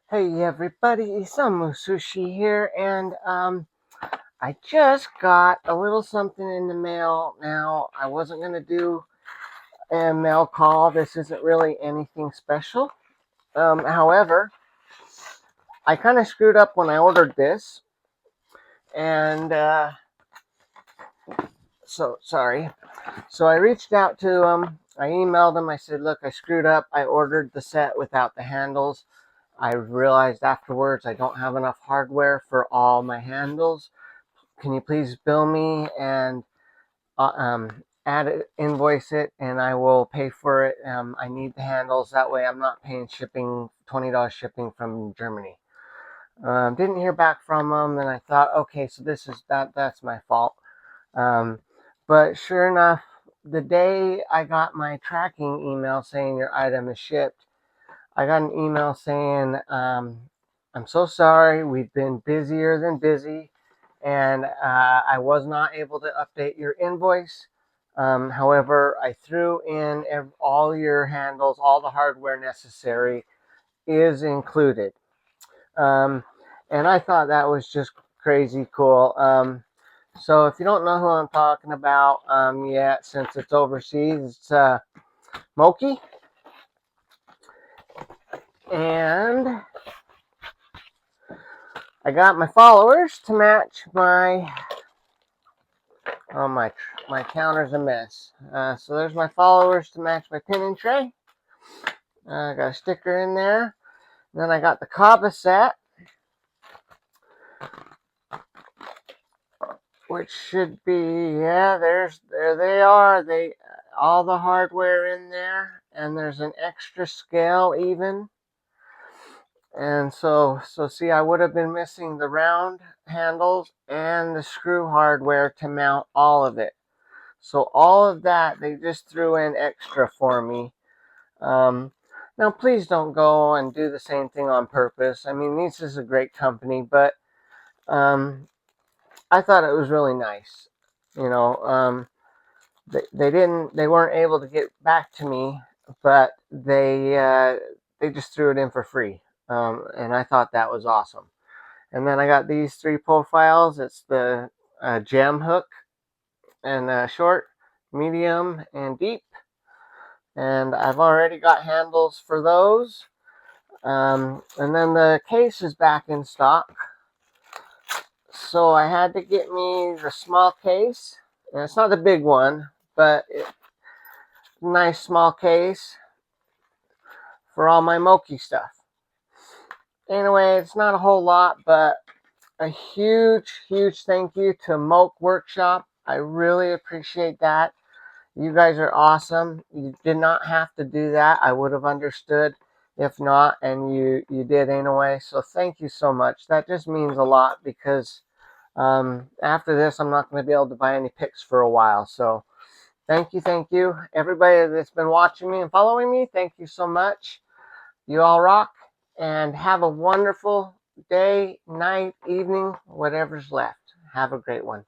Hey everybody, Isamu Sushi here, and I just got a little something in the mail. Now, I wasn't gonna do a mail call. This isn't really anything special. However, I kind of screwed up when I ordered this, and so sorry. So I reached out to them. I emailed them. I said, "Look, I screwed up. I ordered the set without the handles. I realized afterwards I don't have enough hardware for all my handles. Can you please bill me and add it, invoice it, and I will pay for it. I need the handles. That way I'm not paying shipping, $20 shipping from Germany." Didn't hear back from them, and I thought, okay, so this is that's my fault. Um, but sure enough, the day I got my tracking email saying your item is shipped, I got an email saying, "I'm so sorry. We've been busier than busy, and I was not able to update your invoice. However, I threw in all your handles, all the hardware necessary is included." Um, and I thought that was just crazy cool. So if you don't know who I'm talking about yet, since it's overseas, it's Moki. And I got my followers to match my, oh, my counter's a mess. So there's my followers to match my pinning tray. I got a sticker in there. And then I got the Kaba set, which should be, yeah, there they are. All the hardware in there, and there's an extra scale even. And so see, I would have been missing the round handles and the screw hardware to mount all of it. So all of that, they just threw in extra for me. Now, please don't go and do the same thing on purpose. I mean, this is a great company, but I thought it was really nice. You know, they weren't able to get back to me, but they just threw it in for free, and I thought that was awesome. And then I got these three profiles. It's the jam hook and short, medium, and deep. And I've already got handles for those. And then the case is back in stock. So I had to get me the small case. And it's not the big one, but nice small case for all my Moki stuff. Anyway, it's not a whole lot, but a huge thank you to Mok Workshop. I really appreciate that. You guys are awesome. You did not have to do that. I would have understood if not, and you did anyway. So thank you so much. That just means a lot because after this, I'm not going to be able to buy any picks for a while. So thank you. Everybody that's been watching me and following me, thank you so much. You all rock, and have a wonderful day, night, evening, whatever's left. Have a great one.